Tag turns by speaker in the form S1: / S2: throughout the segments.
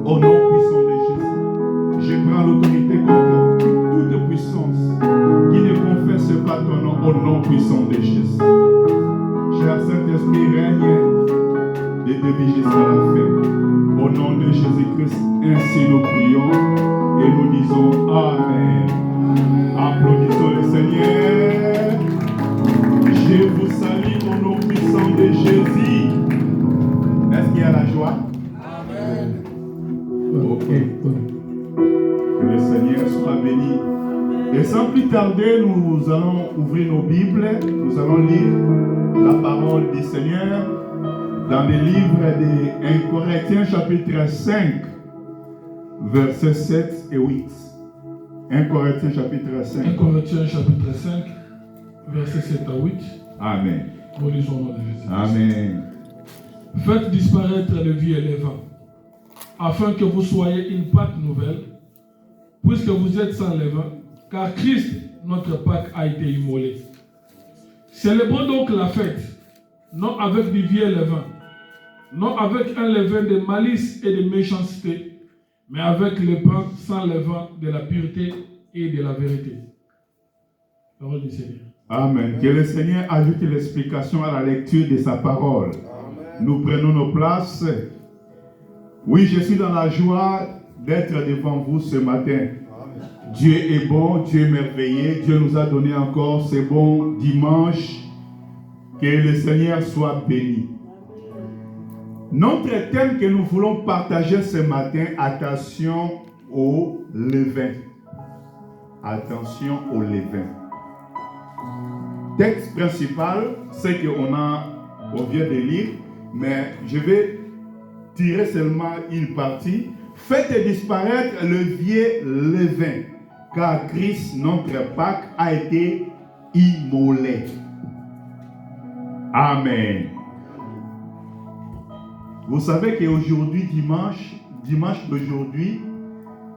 S1: au nom puissant de Jésus. Je prends l'autorité contre toute puissance qui ne confesse pas ton nom au nom puissant de Jésus. Cher Saint-Esprit, règne de début jusqu'à la fin. Au nom de Jésus-Christ, ainsi nous prions et nous disons Amen. Applaudissons le Seigneur. Je vous salue au nom puissant de Jésus. Est-ce qu'il y a la joie? Amen. Ok. Que le Seigneur soit béni. Et sans plus tarder, nous allons ouvrir nos Bibles. Nous allons lire la parole du Seigneur dans le livre de 1 Corinthiens chapitre 5, versets 7 et 8. 1 Corinthiens chapitre 5.
S2: 1 Corinthiens chapitre 5, versets 7 à 8.
S1: Amen.
S2: Nous lisons au nom de Jésus.
S1: Amen.
S2: Faites disparaître le vieux et le vin, afin que vous soyez une Pâque nouvelle, puisque vous êtes sans levain, car Christ, notre Pâque, a été immolé. Célébrons donc la fête, non avec du vieux levain, non avec un levain de malice et de méchanceté, mais avec le pain sans levain de la pureté et de la vérité. Parole du Seigneur.
S1: Amen. Que le Seigneur ajoute l'explication à la lecture de sa parole. Nous prenons nos places. Oui, je suis dans la joie d'être devant vous ce matin. Dieu est bon, Dieu est merveilleux. Dieu nous a donné encore ce bon dimanche. Que le Seigneur soit béni. Notre thème que nous voulons partager ce matin, attention au levain. Attention au levain. Texte principal, c'est qu'on vient de lire, mais je vais tirer seulement une partie. Faites disparaître le vieux levain, car Christ, notre Pâque, a été immolé. Amen. Vous savez qu'aujourd'hui, dimanche d'aujourd'hui,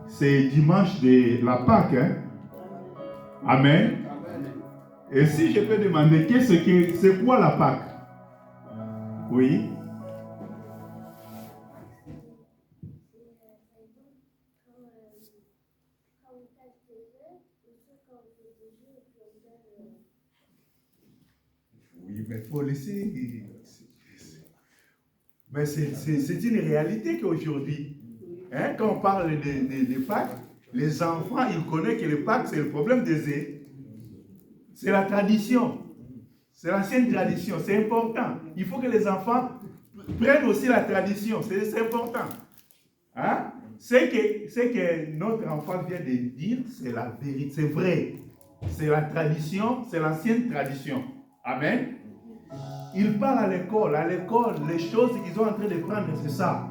S1: c'est dimanche de la Pâque. Hein? Amen. Et si je peux demander, c'est quoi la Pâque? Oui. Oui, mais il faut laisser. Mais c'est une réalité qu'aujourd'hui, hein, quand on parle de Pâques, les enfants, ils connaissent que le Pâques, c'est le problème des œufs. C'est la tradition. C'est l'ancienne tradition. C'est important. Il faut que les enfants prennent aussi la tradition. C'est important. Hein? C'est que notre enfant vient de dire, c'est la vérité. C'est vrai. C'est la tradition. C'est l'ancienne tradition. Amen. Ils parlent à l'école. À l'école, les choses qu'ils sont en train de prendre, c'est ça.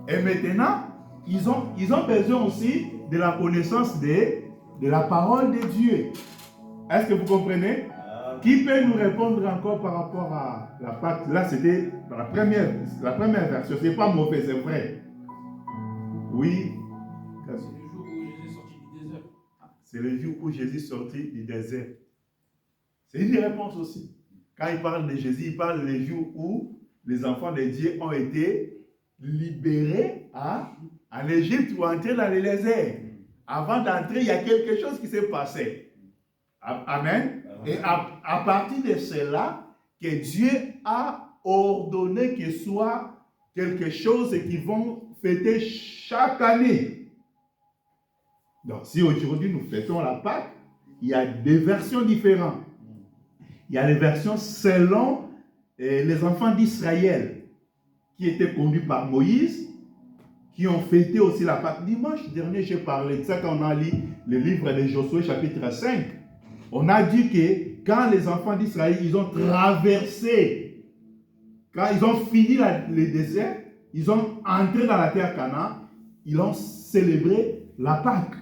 S1: Et maintenant, ils ont besoin aussi de la connaissance de la parole de Dieu. Est-ce que vous comprenez? Qui peut nous répondre encore par rapport à la Pâque? Là, c'était la première version. Ce n'est pas mauvais, c'est vrai. Oui. C'est le jour où Jésus est sorti du désert. C'est une réponse aussi. Quand il parle de Jésus, il parle des jours où les enfants de Dieu ont été libérés en Égypte ou entrés dans le désert. Avant d'entrer, il y a quelque chose qui s'est passé. Amen. Et à partir de cela, que Dieu a ordonné que soit quelque chose qu'ils vont fêter chaque année. Donc, si aujourd'hui nous fêtons la Pâque, il y a des versions différentes. Il y a les versions selon les enfants d'Israël qui étaient conduits par Moïse, qui ont fêté aussi la Pâque. Dimanche dernier, j'ai parlé de ça quand on a lu le livre de Josué chapitre 5. On a dit que quand les enfants d'Israël, ils ont traversé, quand ils ont fini le désert, ils ont entré dans la terre Canaan, ils ont célébré la Pâque.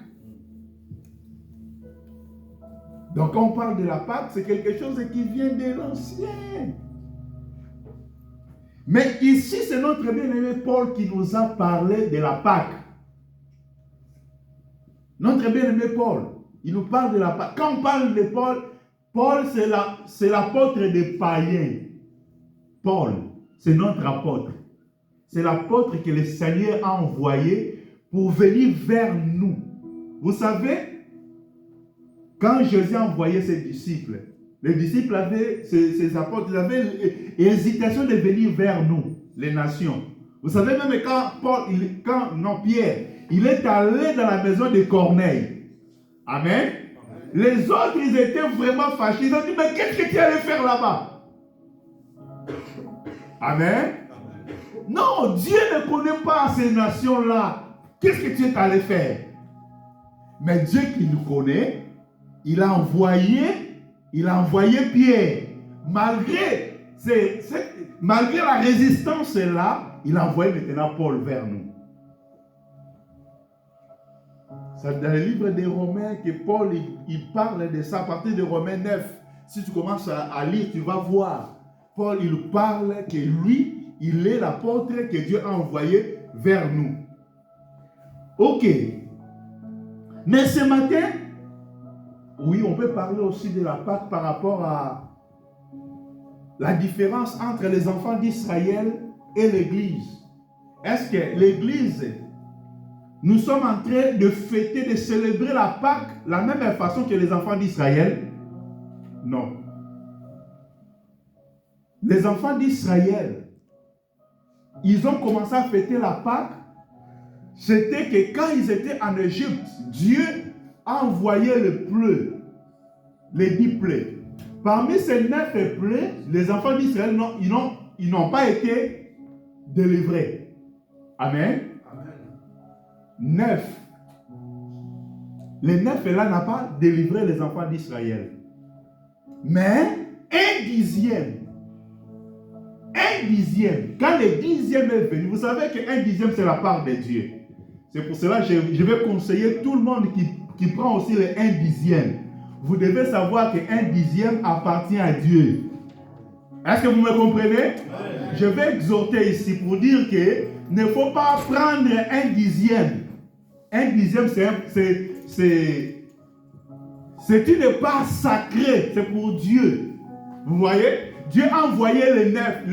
S1: Donc quand on parle de la Pâque, c'est quelque chose qui vient de l'ancien. Mais ici, c'est notre bien-aimé Paul qui nous a parlé de la Pâque. Notre bien-aimé Paul, il nous parle de la Pâque. Quand on parle de Paul, Paul c'est l'apôtre des païens. Paul, c'est notre apôtre. c'est l'apôtre que le Seigneur a envoyé pour venir vers nous. Vous savez, quand Jésus a envoyé ses disciples, les disciples avaient, ses apôtres, ils avaient l'hésitation de venir vers nous, les nations. Vous savez, même quand Pierre, il est allé dans la maison de Corneille. Amen. Les autres, ils étaient vraiment fâchés. Ils ont dit, mais qu'est-ce que tu allais faire là-bas? Amen. Non, Dieu ne connaît pas ces nations-là. Qu'est-ce que tu es allé faire? Mais Dieu qui nous connaît, il a envoyé Pierre. Malgré la résistance là, il a envoyé maintenant Paul vers nous. C'est dans le livre des Romains que Paul il parle de ça à partir de Romains 9. Si tu commences à lire, tu vas voir. Paul il parle que lui, il est l'apôtre que Dieu a envoyé vers nous. Ok. Mais ce matin, oui, on peut parler aussi de la Pâque par rapport à la différence entre les enfants d'Israël et l'Église. Est-ce que l'Église, nous sommes en train de fêter, de célébrer la Pâque de la même façon que les enfants d'Israël? Non. Les enfants d'Israël, ils ont commencé à fêter la Pâque. C'était que quand ils étaient en Égypte, Dieu a envoyé le pleu, les 10 plaies. Parmi ces 9 plaies, les enfants d'Israël, ils n'ont pas été délivrés. Amen. 9. Les 9 là n'ont pas délivré les enfants d'Israël. Mais un dixième, quand le 10e est venu, vous savez qu'un 10e c'est la part de Dieu. C'est pour cela que je vais conseiller tout le monde qui prend aussi le 1 dixième. Vous devez savoir qu'un 10e appartient à Dieu. Est-ce que vous me comprenez? Oui. Je vais exhorter ici pour dire que ne faut pas prendre un 10e. Un 10e, c'est une part sacrée, c'est pour Dieu. Vous voyez? Dieu a envoyé les 9.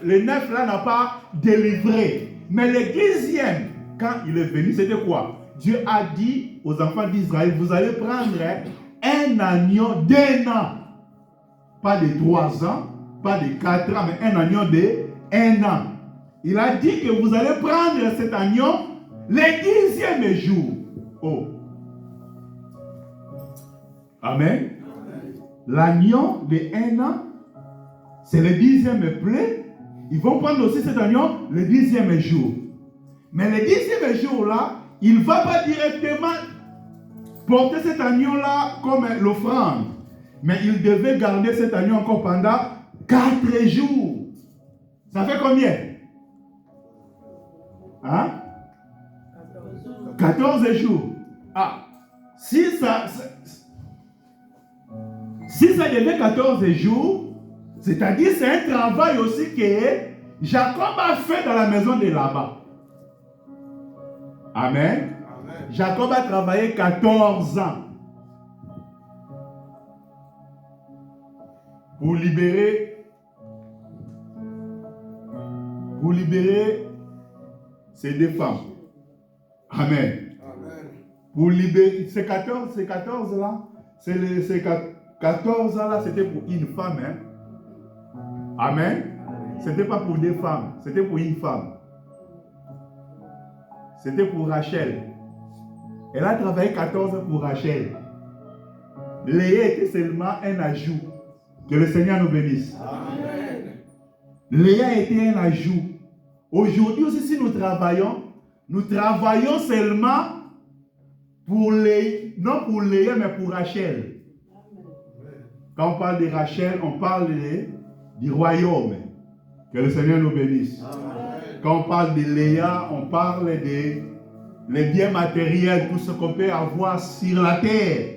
S1: Les 9 là n'a pas délivré. Mais le 10e, quand il est venu, c'était quoi? Dieu a dit aux enfants d'Israël, vous allez prendre un agneau d'1 an. Pas de 3 ans, pas de 4 ans, mais un agneau de 1 an. Il a dit que vous allez prendre cet agneau le 10e jour. Oh. Amen. L'agneau de 1 an, c'est le 10e plaie. Ils vont prendre aussi cet agneau le 10e jour. Mais le 10e jour là, il ne va pas directement porter cet agneau-là comme l'offrande. Mais il devait garder cet agneau encore pendant 4 jours. Ça fait combien? Hein? 14 jours. Ah, si ça devait 14 jours, c'est-à-dire c'est un travail aussi que Jacob a fait dans la maison de Laban. Amen. Jacob a travaillé 14 ans pour libérer ces 2 femmes. Amen. Pour libérer ces 14 là, ces 14 ans là, c'était pour une femme. Hein? Amen. C'était pas pour 2 femmes, c'était pour une femme. C'était pour Rachel. Elle a travaillé 14 ans pour Rachel. Léa était seulement un ajout. Que le Seigneur nous bénisse. Amen. Léa était un ajout. Aujourd'hui aussi, si nous travaillons seulement pour non pour Léa, mais pour Rachel. Quand on parle de Rachel, on parle du royaume. Que le Seigneur nous bénisse. Amen. Quand on parle de Léa, on parle des biens matériels, tout ce qu'on peut avoir sur la terre.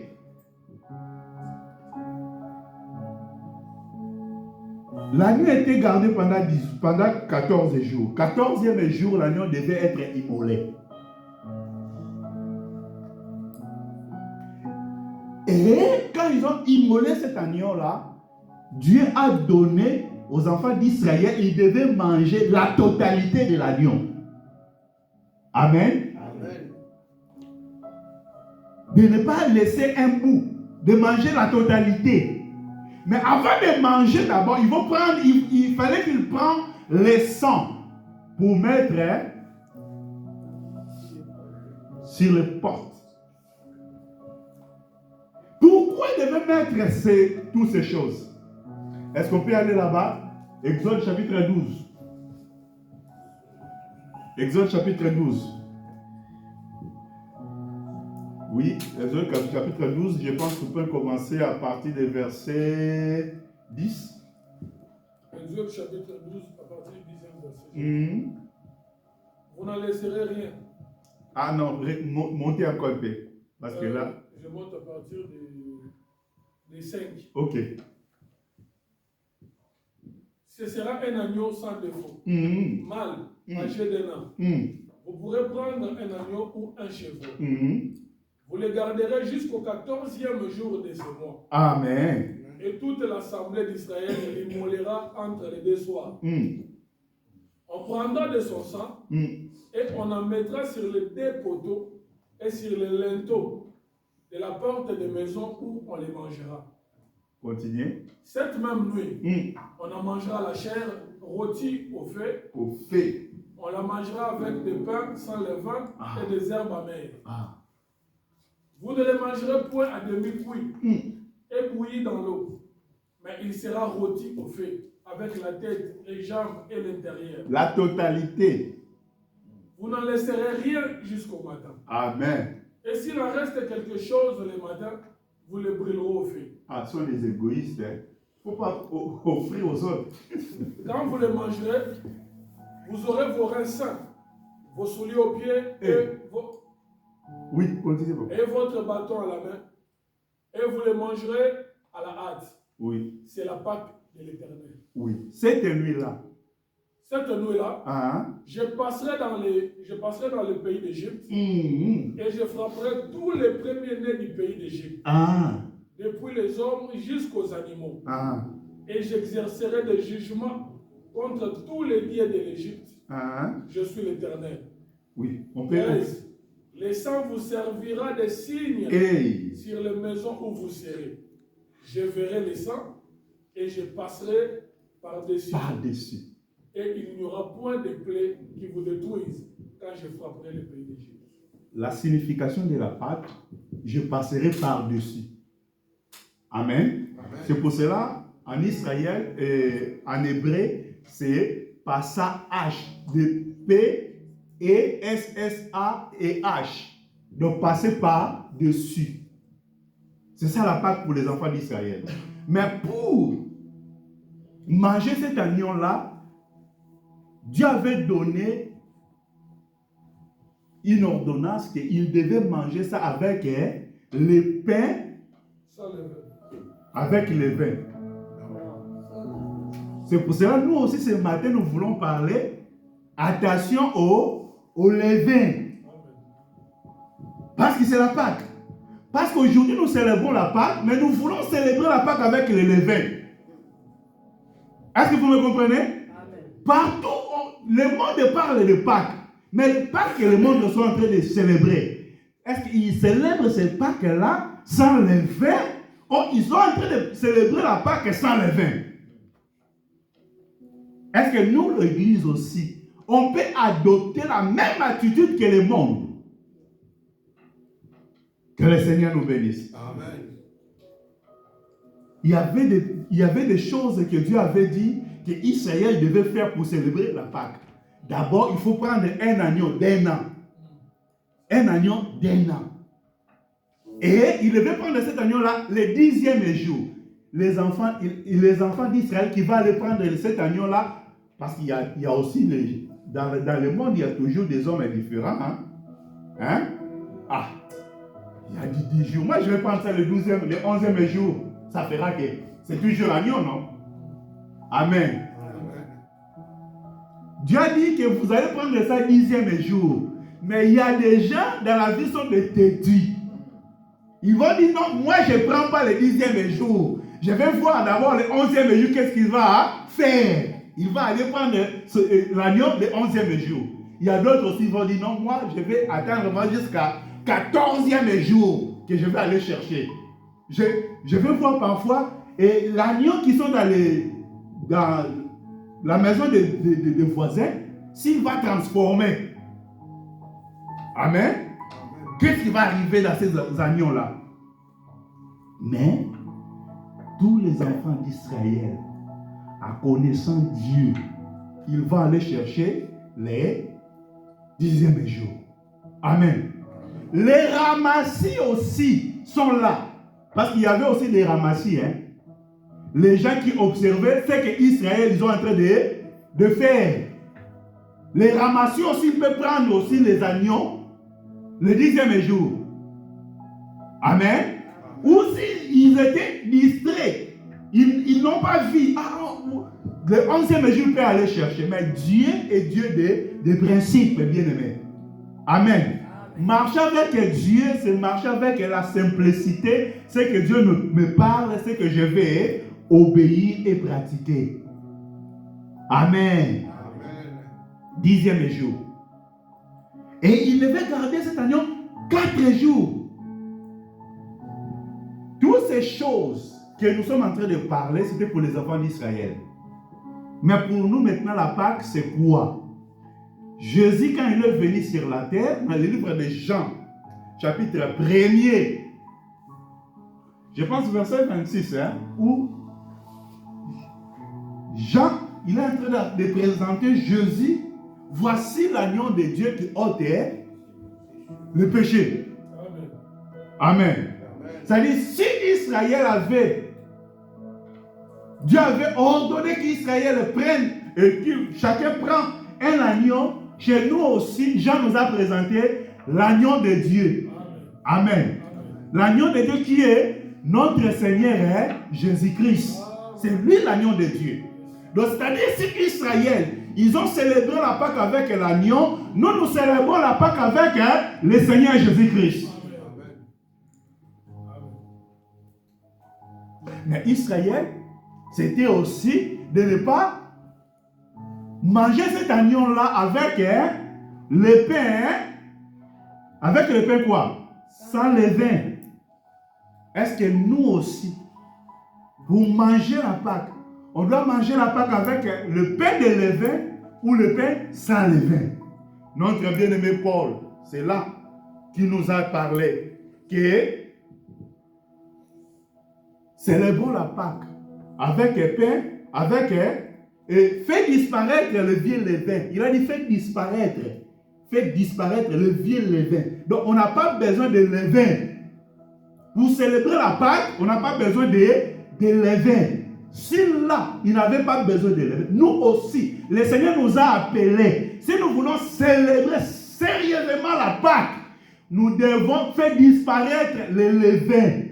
S1: L'agneau était gardé pendant 14 jours. 14e jour, l'agneau devait être immolé. Et quand ils ont immolé cet agneau-là, Dieu a donné aux enfants d'Israël, ils devaient manger la totalité de l'agneau. Amen.
S3: Amen.
S1: De ne pas laisser un bout, de manger la totalité. Mais avant de manger d'abord, il fallait qu'ils prennent le sang pour mettre sur les portes. Pourquoi ils devaient mettre toutes ces choses? Est-ce qu'on peut aller là-bas? Exode chapitre 12. Exode chapitre 12. Oui, Exode chapitre 12, je pense qu'on peut commencer à partir du verset 10.
S2: Exode chapitre 12, à partir du 10e verset. Vous n'en laisserez rien.
S1: Ah non, montez encore un peu. Parce que là...
S2: Je monte à partir des 5.
S1: Ok.
S2: Ce sera un agneau sans défaut. Mâle, âgé d'un an. Vous pourrez prendre un agneau ou un chevreau. Vous les garderez jusqu'au 14e jour de ce mois.
S1: Amen.
S2: Et toute l'assemblée d'Israël l'immolera entre les deux soirs. On prendra de son sang et on en mettra sur les deux poteaux et sur les linteaux de la porte des maisons où on les mangera.
S1: Continuez.
S2: Cette même nuit, on en mangera la chair rôtie au feu.
S1: Au feu.
S2: On la mangera avec des pains sans levain et des herbes amères. Vous ne les mangerez point à demi-cuit et bouilli dans l'eau, mais il sera rôti au feu, avec la tête, les jambes et l'intérieur.
S1: La totalité.
S2: Vous n'en laisserez rien jusqu'au matin.
S1: Amen.
S2: Et s'il en reste quelque chose le matin, vous le brûlerez au feu.
S1: Ah, ce sont des égoïstes. Il ne faut pas offrir aux autres.
S2: Quand vous les mangerez, vous aurez vos reins sains, vos souliers aux pieds
S1: Oui, continuez.
S2: et votre bâton à la main. Et vous les mangerez à la hâte.
S1: Oui.
S2: C'est la Pâque de l'Éternel.
S1: Oui. Cette nuit-là.
S2: Cette nuit-là, je passerai dans le pays d'Égypte et je frapperai tous les premiers-nés du pays d'Égypte, depuis les hommes jusqu'aux animaux. Et j'exercerai des jugements contre tous les dieux de l'Égypte. Je suis l'Éternel.
S1: Oui, on peut.
S2: Le sang vous servira de signe sur les maisons où vous serez. Je verrai le sang et je passerai par-dessus. Et il n'y aura point de plaies qui vous détruisent quand je frapperai le pays d'Égypte.
S1: La signification de la Pâque, je passerai par-dessus. Amen. C'est pour cela, en Israël et en hébreu, c'est passage de P, E, S, S, A et H. Donc passer par-dessus. C'est ça la Pâque pour les enfants d'Israël. Mais pour manger cet agneau-là, Dieu avait donné une ordonnance qu'il devait manger ça avec le pain, avec le vin. C'est pour cela nous aussi ce matin nous voulons parler attention au levain. Parce que c'est la Pâque. Parce qu'aujourd'hui nous célébrons la Pâque, mais nous voulons célébrer la Pâque avec le levain. Est-ce que vous me comprenez? Amen. Partout, le monde parle de Pâques, mais pas que le monde soit en train de célébrer. Est-ce qu'ils célèbrent cette Pâques-là sans le vin, ou ils sont en train de célébrer la Pâque sans le vin? Est-ce que nous, l'Église aussi, on peut adopter la même attitude que le monde? Que le Seigneur nous bénisse. Amen. Il y avait des choses que Dieu avait dit qu'Israël devait faire pour célébrer la Pâque. D'abord, il faut prendre un agneau d'un an. Un agneau d'un an. Et il devait prendre cet agneau-là le 10e jour. Les enfants d'Israël qui vont aller prendre cet agneau-là, parce qu'il y a aussi, dans le monde, il y a toujours des hommes différents. Il y a 10 jours. Moi, je vais prendre ça le 12e, le 11e jour. Ça fera que c'est toujours agneau, non? Amen. Dieu a dit que vous allez prendre ça le 10e jour. Mais il y a des gens dans la vie qui sont des têtus. Ils vont dire non, moi je ne prends pas le 10e jour. je vais voir d'abord le 11e jour, qu'est-ce qu'il va faire. Il va aller prendre l'agneau le 11e jour. Il y a d'autres aussi qui vont dire, non, moi, je vais attendre jusqu'à 14e jour que je vais aller chercher. Je vais voir parfois, et l'agneau qui sont dans la maison des voisins, s'il va transformer. Amen. Qu'est-ce qui va arriver dans ces agneaux-là? Mais tous les enfants d'Israël, en connaissant Dieu, ils vont aller chercher les 10e jours. Amen. Les ramassis aussi sont là. Parce qu'il y avait aussi des ramassis. Les gens qui observaient ce qu'Israël ils ont en train de faire. Les ramassis aussi peuvent prendre aussi les agneaux le 10e jour. Amen. Ou s'ils étaient distraits, ils n'ont pas vu. Le 11e jour, ils peuvent aller chercher. Mais Dieu est Dieu des principes, bien-aimés. Amen. Marcher avec Dieu, c'est marcher avec la simplicité. C'est que Dieu me parle, c'est que je vais obéir et pratiquer. Amen. 10e jour. Et il devait garder cet agneau 4 jours. Toutes ces choses que nous sommes en train de parler, c'était pour les enfants d'Israël. Mais pour nous maintenant, la Pâque, c'est quoi? Jésus, quand il est venu sur la terre, dans le livre de Jean, chapitre 1er, je pense verset 26, où Jean, il est en train de présenter Jésus. Voici l'agneau de Dieu qui ôte le péché. Amen. C'est-à-dire, si Israël Dieu avait ordonné qu'Israël prenne, et que chacun prend un agneau, chez nous aussi, Jean nous a présenté l'agneau de Dieu. Amen. L'agneau de Dieu qui est notre Seigneur Jésus-Christ. C'est lui l'agneau de Dieu. Donc, c'est-à-dire, si Israël, ils ont célébré la Pâque avec l'agneau, nous célébrons la Pâque avec le Seigneur Jésus-Christ. Mais Israël, c'était aussi de ne pas manger cet agneau-là avec le pain. Avec le pain quoi? Sans levain. Est-ce que nous aussi, pour manger la Pâque, on doit manger la Pâque avec le pain de levain ou le pain sans levain? Notre bien-aimé Paul, c'est là qu'il nous a parlé que célébrons la Pâque avec un pain, avec et fait disparaître le vieux levain. Il a dit fait disparaître le vieux levain. Donc on n'a pas besoin de levain. Pour célébrer la Pâque, on n'a pas besoin de levain. Si là, il n'avait pas besoin de levain, nous aussi, le Seigneur nous a appelés. Si nous voulons célébrer sérieusement la Pâque, nous devons faire disparaître le levain.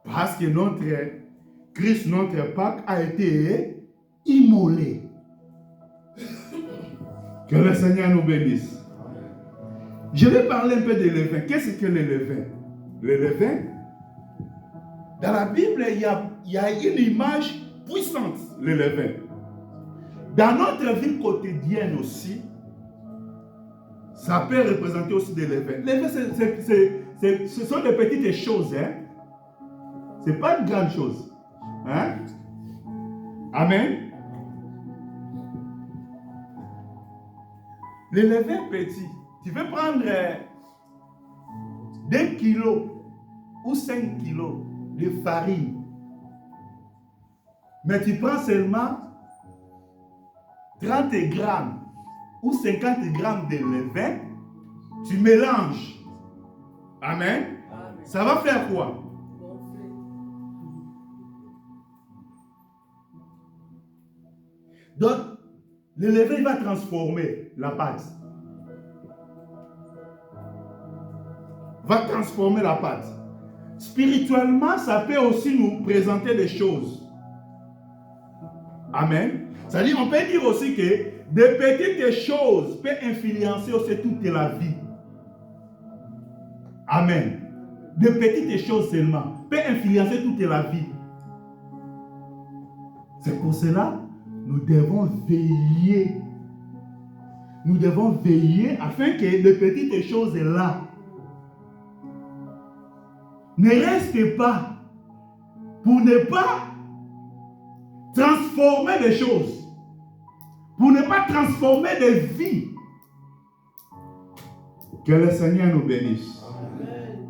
S1: Parce que notre Christ, notre Pâque a été immolé. Que le Seigneur nous bénisse. Je vais parler un peu de levain. Qu'est-ce que le levain? Le levain, dans la Bible, il y a une image puissante, le levain. Dans notre vie quotidienne aussi, ça peut représenter aussi des levains. Les levains, ce sont des petites choses, Ce n'est pas une grande chose. Amen. Les levains petits, tu veux prendre 2 kilos ou 5 kilos de farine, mais tu prends seulement 30 grammes ou 50 grammes de levain, tu mélanges. Amen. Ça va faire quoi? Donc, le levain va transformer la pâte. Va transformer la pâte. Spirituellement, ça peut aussi nous présenter des choses. Amen. C'est-à-dire, on peut dire aussi que des petites choses peuvent influencer aussi toute la vie. Amen. de petites choses seulement peut influencer toute la vie. C'est pour cela nous devons veiller. Nous devons veiller afin que les petites choses là ne restent pas pour ne pas transformer les choses, pour ne pas transformer des vies. Que le Seigneur nous bénisse. Amen.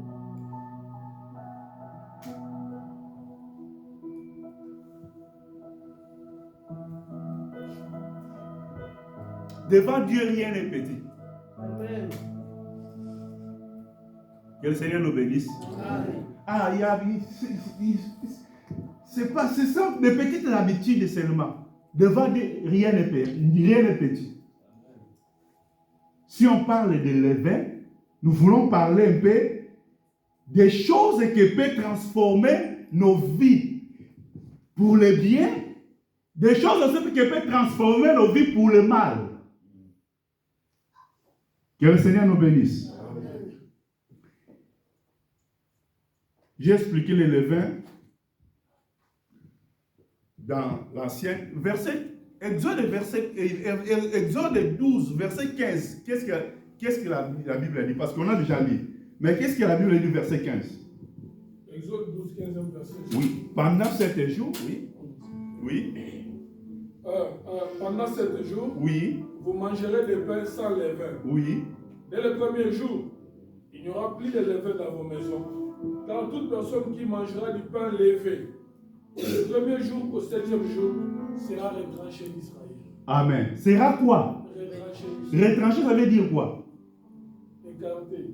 S1: Devant Dieu, rien n'est petit. Amen. Que le Seigneur nous bénisse. Amen. Ah, c'est ça, des petites habitudes seulement. Devant Dieu, rien n'est petit. Si on parle de levain, nous voulons parler un peu des choses qui peuvent transformer nos vies pour le bien, des choses aussi qui peuvent transformer nos vies pour le mal. Que le Seigneur nous bénisse. Amen. J'ai expliqué le levain dans l'ancien verset. Exode 12, verset 15. Qu'est-ce que la Bible dit? Parce qu'on a déjà lu. Mais qu'est-ce que la Bible dit, verset 15?
S2: Exode 12, 15, verset 15.
S1: Oui. Pendant 7 jours, oui. Oui.
S2: Pendant 7 jours,
S1: oui.
S2: Vous mangerez des pains sans levain.
S1: Oui.
S2: Dès le premier jour, il n'y aura plus de levain dans vos maisons. Car toute personne qui mangera du pain levé, du premier jour au 7e jour, sera retranché d'Israël.
S1: Amen. Sera quoi? Retranché, ça veut dire quoi?
S2: Écarté.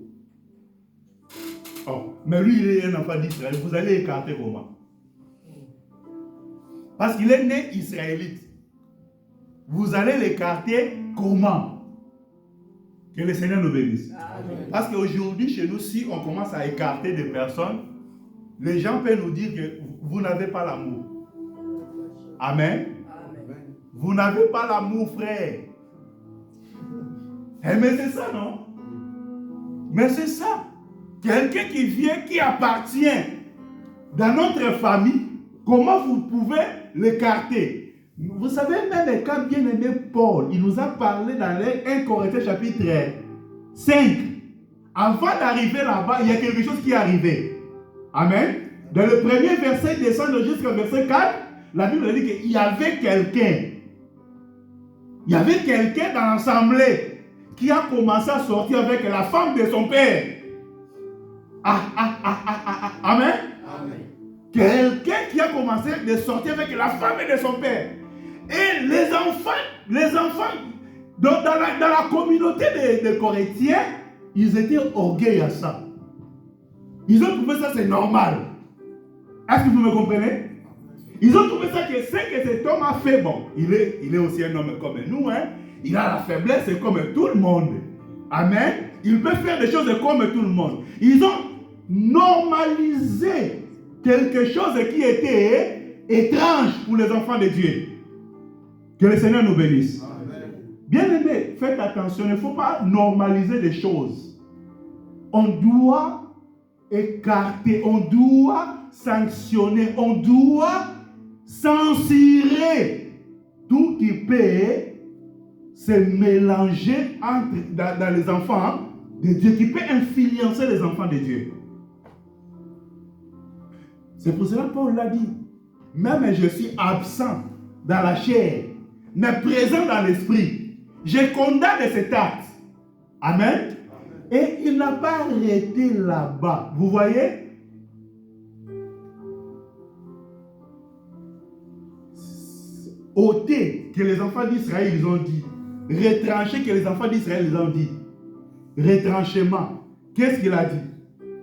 S1: Oh, mais lui, il est un enfant d'Israël. Vous allez écarter comment? Parce qu'il est né israélite. Vous allez l'écarter comment? Que le Seigneur nous bénisse. Amen. Parce qu'aujourd'hui, chez nous, si on commence à écarter des personnes, les gens peuvent nous dire que vous n'avez pas l'amour. Amen. Amen. Vous n'avez pas l'amour, frère. Eh, mais c'est ça, non? Mais c'est ça. Quelqu'un qui vient, qui appartient dans notre famille, comment vous pouvez l'écarter? Vous savez, même quand bien-aimé Paul, il nous a parlé dans 1 Corinthiens chapitre 5. Avant d'arriver là-bas, il y a quelque chose qui est arrivé. Amen. Dans le premier verset, descendre jusqu'au verset 4, la Bible dit qu'il y avait quelqu'un. Il y avait quelqu'un dans l'assemblée qui a commencé à sortir avec la femme de son père. Amen. Amen. Quelqu'un qui a commencé à sortir avec la femme de son père. Et les enfants dans la communauté des Corinthiens, ils étaient orgueilleux à ça. Ils ont trouvé ça c'est normal. Est-ce que vous me comprenez? Ils ont trouvé ça que ce que cet homme a fait, bon, il est aussi un homme comme nous, hein. Il a la faiblesse comme tout le monde. Amen. Il peut faire des choses comme tout le monde. Ils ont normalisé quelque chose qui était étrange pour les enfants de Dieu. Que le Seigneur nous bénisse. Amen. Bien-aimés, faites attention, il ne faut pas normaliser des choses. On doit écarter, on doit sanctionner, on doit censurer tout qui peut se mélanger dans les enfants de Dieu, qui peut influencer les enfants de Dieu. C'est pour cela que Paul l'a dit. Même je suis absent dans la chair, mais présent dans l'esprit. Je condamne cet acte. Amen. Et il n'a pas arrêté là-bas. Vous voyez? Ôter que les enfants d'Israël ils ont dit. Retrancher que les enfants d'Israël ils ont dit. Retranchement. Qu'est-ce qu'il a dit?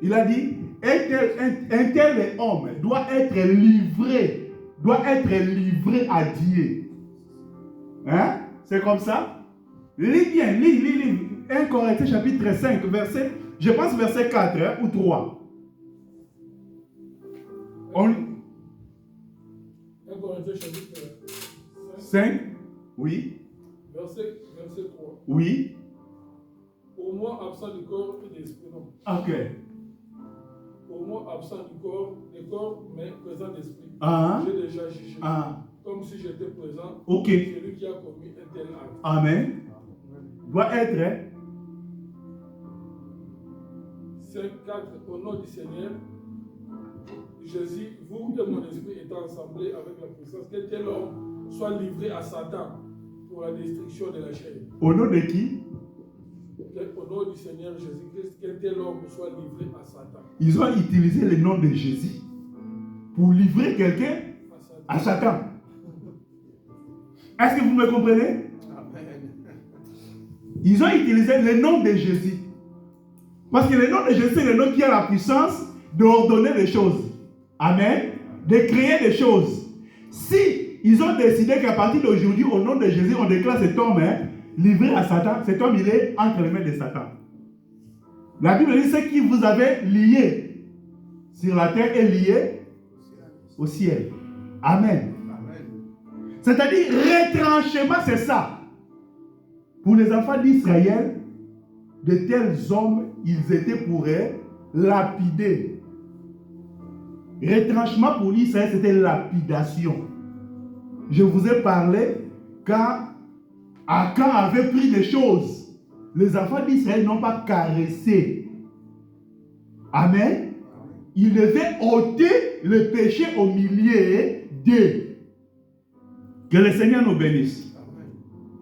S1: Il a dit, un tel homme doit être livré à Dieu. Hein? C'est comme ça? Lis bien, lis. 1 Corinthiens chapitre 5, verset, je pense verset 4 hein, ou 3.
S2: 1 Corinthiens chapitre
S1: 5, oui.
S2: Verset 3.
S1: Oui.
S2: Pour moi, absent du corps et de l'esprit.
S1: Ok.
S2: Homo absent du corps, mais présent d'esprit.
S1: Ah.
S2: J'ai déjà jugé.
S1: Ah.
S2: Comme si j'étais présent.
S1: Ok.
S2: Celui qui a commis un tel acte.
S1: Amen. Doit être. Hein?
S2: 5.4. Au nom du Seigneur, Jésus, vous et mon esprit étant assemblés avec la puissance, qu'un tel homme soit livré à Satan pour la destruction de la chair.
S1: Au nom de qui?
S2: Au nom du Seigneur Jésus-Christ, qu'un tel homme soit livré à Satan.
S1: Ils ont utilisé le nom de Jésus pour livrer quelqu'un à Satan. Est-ce que vous me comprenez? Ils ont utilisé le nom de Jésus. Parce que le nom de Jésus, c'est le nom qui a la puissance d'ordonner les choses. Amen. De créer des choses. Si ils ont décidé qu'à partir d'aujourd'hui, au nom de Jésus, on déclare cet homme livré à Satan, cet homme, il est entre les mains de Satan. La Bible dit, ce qui vous avait lié sur la terre est lié au ciel. Amen. C'est-à-dire, retranchement, c'est ça. Pour les enfants d'Israël, de tels hommes, ils étaient pour eux lapidés. Retranchement pour l'Israël, c'était lapidation. Je vous ai parlé quand Akan avait pris des choses. Les enfants d'Israël n'ont pas caressé. Amen. Ils devaient ôter le péché au milieu d'eux. Que le Seigneur nous bénisse.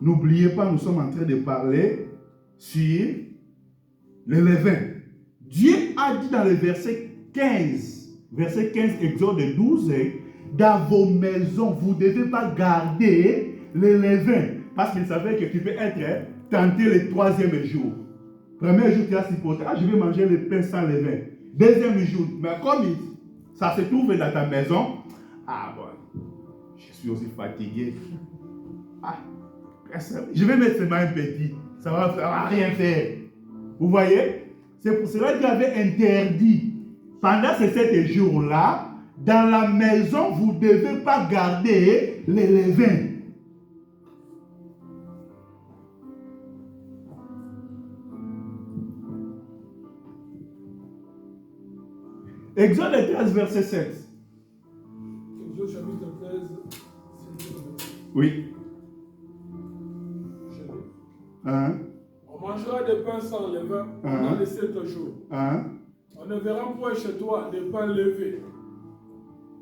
S1: N'oubliez pas, nous sommes en train de parler sur le levain. Dieu a dit dans le verset 15, Exode 12, dans vos maisons, vous ne devez pas garder le levain. Parce qu'il savait que tu peux être tenté le troisième jour. Premier jour, tu as supporté. Ah, je vais manger le pain sans levain. Deuxième jour, mais comme ça se trouve dans ta maison, ah bon, je suis aussi fatigué. Ah, je vais mettre seulement un petit. Ça va rien faire. Vous voyez? C'est pour cela qu'il avait interdit. Pendant ces 7 jours-là, dans la maison, vous ne devez pas garder les levains. Exode 13, verset 7.
S2: Exode chapitre 13,
S1: oui.
S2: On mangera des pains sans levain pendant les 7 jours. On ne verra point chez toi des pains levés.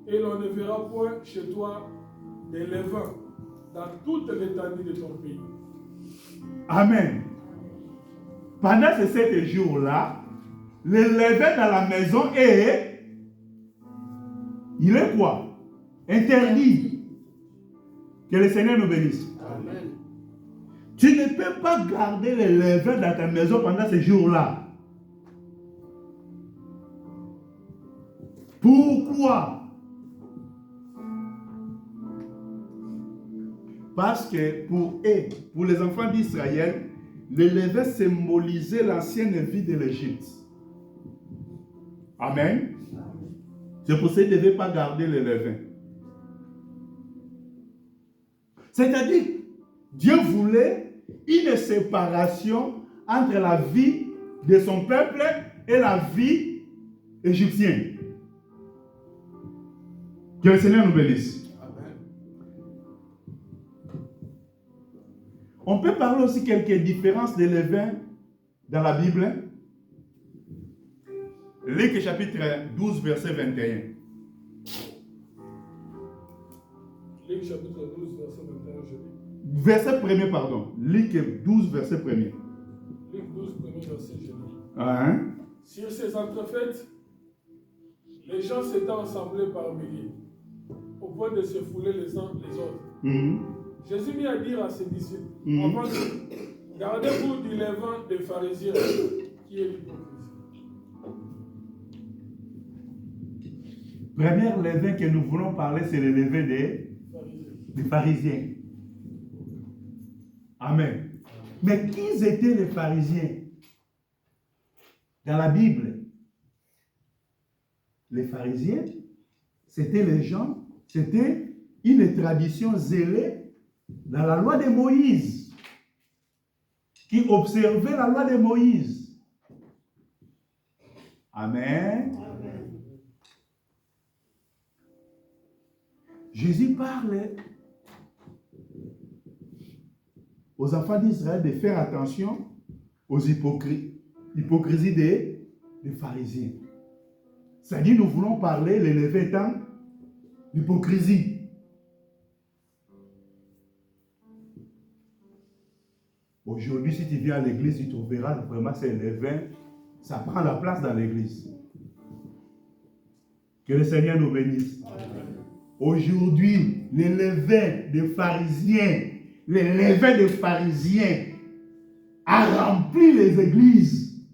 S2: Et l'on ne verra point chez toi des levains dans toute l'étendue de ton pays.
S1: Amen. Pendant ces 7 jours-là, le levain dans la maison il est quoi? Interdit. Que le Seigneur nous bénisse.
S2: Amen.
S1: Tu ne peux pas garder le levain dans ta maison pendant ces jours-là. Pourquoi? Parce que pour eux, pour les enfants d'Israël, le levain symbolisait l'ancienne vie de l'Égypte. Amen. C'est pour ça qu'ils ne devaient pas garder le levain. C'est-à-dire, Dieu voulait une séparation entre la vie de son peuple et la vie égyptienne. Que le Seigneur nous bénisse.
S2: Amen.
S1: On peut parler aussi quelques différences de levain dans la Bible. Luc chapitre 12, verset 21.
S2: Luc chapitre 12, verset 21, je lis.
S1: Verset 1er, pardon. Luc 12, verset 1er.
S2: Luc 12, premier verset, je lis. Sur ces entrefaites, les gens s'étaient assemblés par milliers, au point de se fouler les uns les autres. Jésus mit à dire à ses disciples, avant tout, gardez-vous du levain des pharisiens, qui est l'hypocrisie.
S1: Premier levain que nous voulons parler, c'est le levain des pharisiens. Amen. Mais qui étaient les pharisiens dans la Bible? Les pharisiens, c'était les gens, c'était une tradition zélée dans la loi de Moïse, qui observait la loi de Moïse. Amen. Amen. Jésus parle aux enfants d'Israël de faire attention aux hypocrisies des pharisiens. C'est-à-dire, nous voulons parler, l'élever étant l'hypocrisie. Aujourd'hui, si tu viens à l'église, tu trouveras vraiment c'est le levain, ça prend la place dans l'église. Que le Seigneur nous bénisse. Aujourd'hui, les levains des pharisiens, a rempli les églises.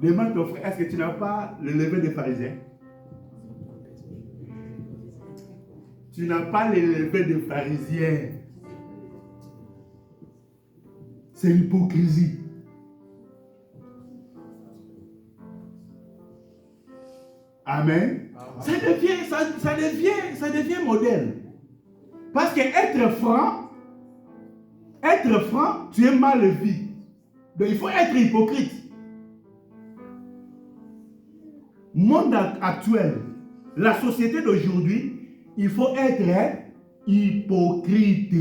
S1: Demande ton frère, est-ce que tu n'as pas le levain des pharisiens? Tu n'as pas le levain des pharisiens. C'est l'hypocrisie. Amen. Ça devient modèle. Parce que être franc, tu es mal vu. Donc il faut être hypocrite. Monde actuel, la société d'aujourd'hui, il faut être hypocrite.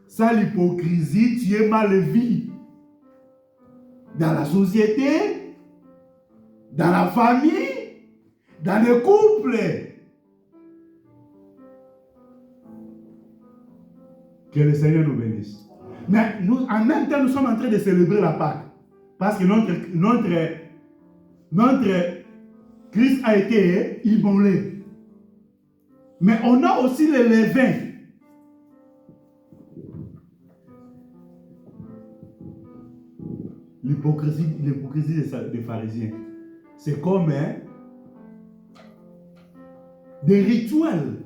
S1: Ça, l'hypocrisie, tu es mal vu. Dans la société, dans la famille, dans le couple. Que le Seigneur nous bénisse. Mais nous, en même temps, nous sommes en train de célébrer la Pâque. Parce que notre Christ a été immolé. Mais on a aussi le levain. L'hypocrisie des pharisiens. C'est comme des rituels.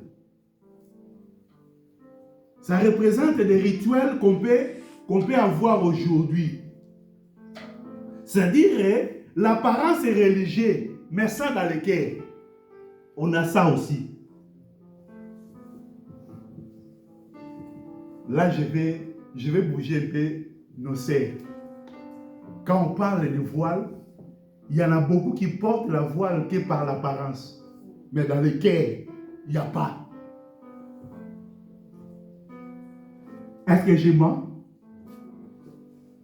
S1: Ça représente des rituels qu'on peut avoir aujourd'hui. C'est-à-dire, l'apparence est religieuse, mais ça dans le cœur. On a ça aussi. Là, je vais bouger un peu nos sœurs. Quand on parle de voile, il y en a beaucoup qui portent la voile que par l'apparence. Mais dans le cœur, il n'y a pas. Est-ce que je mens?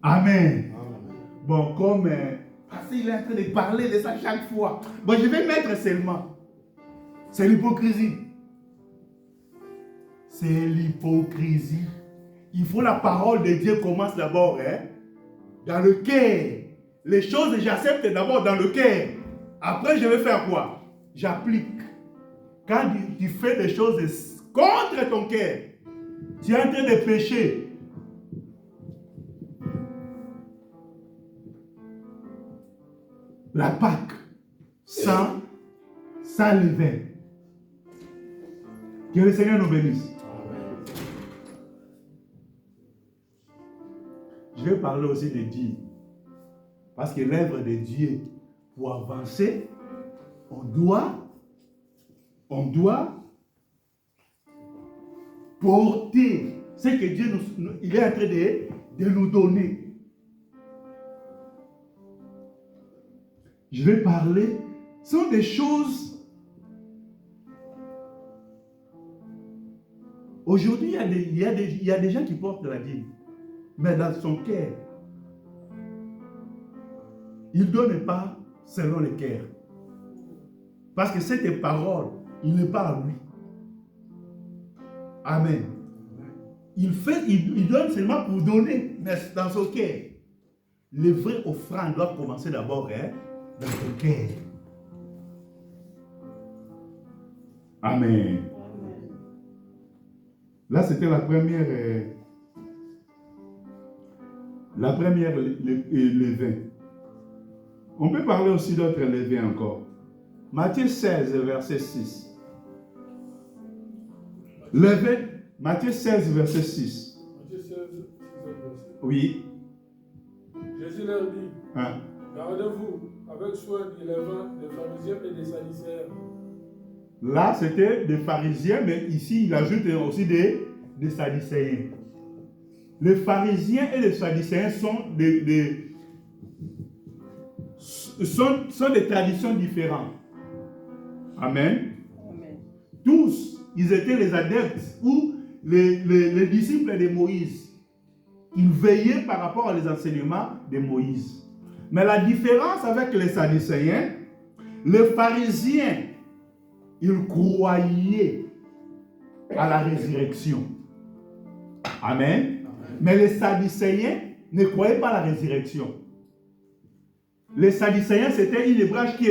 S1: Amen. Bon, comme parce qu'il est en train de parler de ça chaque fois. Bon, je vais mettre seulement. C'est l'hypocrisie. C'est l'hypocrisie. Il faut la parole de Dieu commence d'abord, dans le cœur. Les choses, j'accepte d'abord dans le cœur. Après, je vais faire quoi? J'applique. Quand tu fais des choses contre ton cœur, tu es en train de pécher. La Pâque, sans levain. Que le Seigneur nous bénisse. Je vais parler aussi de Dieu. Parce que l'œuvre de Dieu, pour avancer, on doit porter ce que Dieu il est en train de nous donner. Je vais parler, ce sont des choses. Aujourd'hui, il y a des gens qui portent la dîme, mais dans son cœur, il ne donne pas selon le cœur. Parce que cette parole, il n'est pas à lui. Amen. Il donne seulement pour donner, mais dans son cœur. Les vraies offrandes doivent commencer d'abord dans son cœur. Amen. Là, c'était la première levain. On peut parler aussi d'autres levains encore. Matthieu 16, verset 6. Levain, Matthieu 16, verset 6.
S2: Matthieu 16, verset.
S1: Oui.
S2: Jésus leur dit, gardez-vous avec soin du levain des pharisiens et des sadducéens.
S1: Là, c'était des pharisiens, mais ici, il ajoute aussi des sadducéens. Les pharisiens et les sadducéens sont des traditions différentes. Amen. tous, ils étaient les adeptes ou les disciples de Moïse. Ils veillaient par rapport aux enseignements de Moïse. Mais la différence avec les Sadducéens, les pharisiens, ils croyaient à la résurrection. Amen. Mais les Sadducéens ne croyaient pas à la résurrection. Les Sadducéens, c'était une branche qui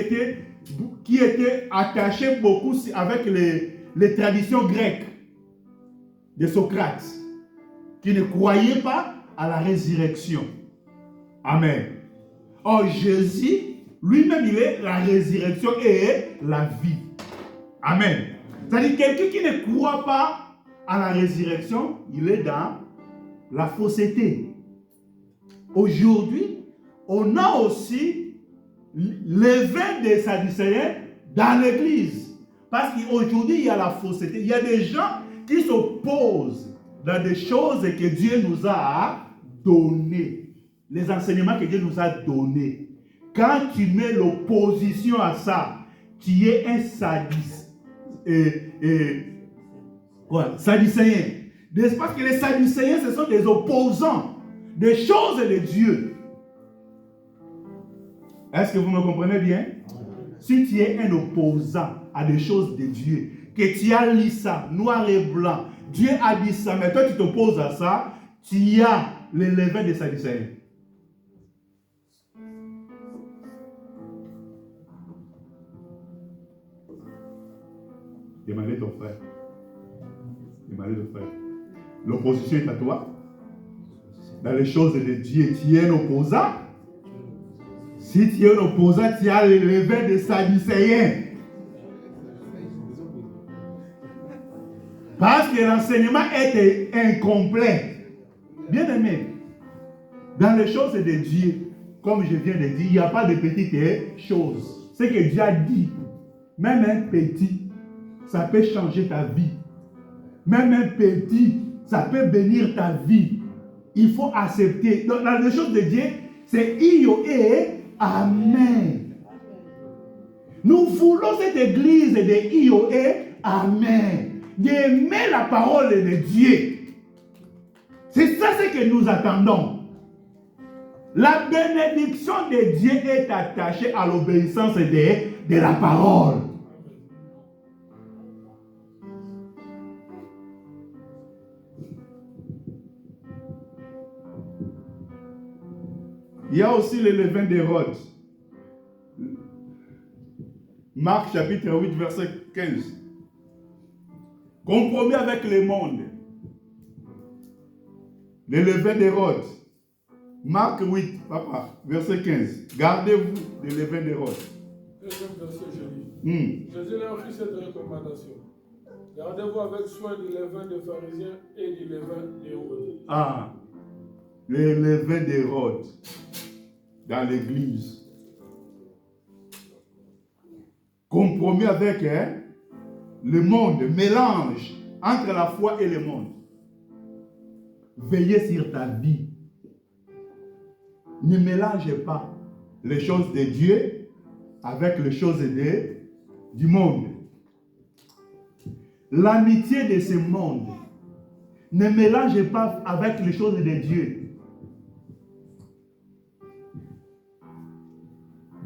S1: était attachée beaucoup avec les traditions grecques de Socrate, qui ne croyaient pas à la résurrection. Amen. Or, Jésus, lui-même, il est la résurrection et la vie. Amen. C'est-à-dire, quelqu'un qui ne croit pas à la résurrection, il est dans la fausseté. Aujourd'hui, on a aussi l'éveil des Sadducéens dans l'église. Parce qu'aujourd'hui, il y a la fausseté. Il y a des gens qui s'opposent dans des choses que Dieu nous a données. Les enseignements que Dieu nous a donnés. Quand tu mets l'opposition à ça, tu es un sadducéen. N'est-ce pas que les Sadducéens, ce sont des opposants des choses de Dieu. Est-ce que vous me comprenez bien? Si tu es un opposant à des choses de Dieu, que tu as lu ça, noir et blanc, Dieu a dit ça, mais toi tu t'opposes à ça, tu as le levain des Sadducéens. Demandez ton frère. Demandez ton frère. L'opposition est à toi. Dans les choses de Dieu, tu es un opposant. Si tu es un opposant, tu as le levain des Sadducéens. Parce que l'enseignement est incomplet. Bien aimé, dans les choses de Dieu, comme je viens de dire, il n'y a pas de petites choses. Ce que Dieu a dit, même un petit, ça peut changer ta vie. Même un petit, ça peut bénir ta vie. Il faut accepter. Donc, dans les choses de Dieu, c'est Io et Amen. Nous voulons cette église de Io et Amen. D'aimer la parole de Dieu. C'est ça ce que nous attendons. La bénédiction de Dieu est attachée à l'obéissance de la parole. Il y a aussi le levain d'Hérode. Marc chapitre 8, verset 15. Compromis avec le monde. Le levain d'Hérode. Marc 8, papa, verset 15. Gardez-vous le levain d'Hérode.
S2: Deuxième verset, je lis. Jésus leur fit cette recommandation. Gardez-vous avec soin du levain des pharisiens et du levain d'Hérode.
S1: Ah, le levain d'Hérode dans l'église. Compromis avec le monde, mélange entre la foi et le monde. Veillez sur ta vie. Ne mélangez pas les choses de Dieu avec les choses du monde. L'amitié de ce monde, ne mélangez pas avec les choses de Dieu.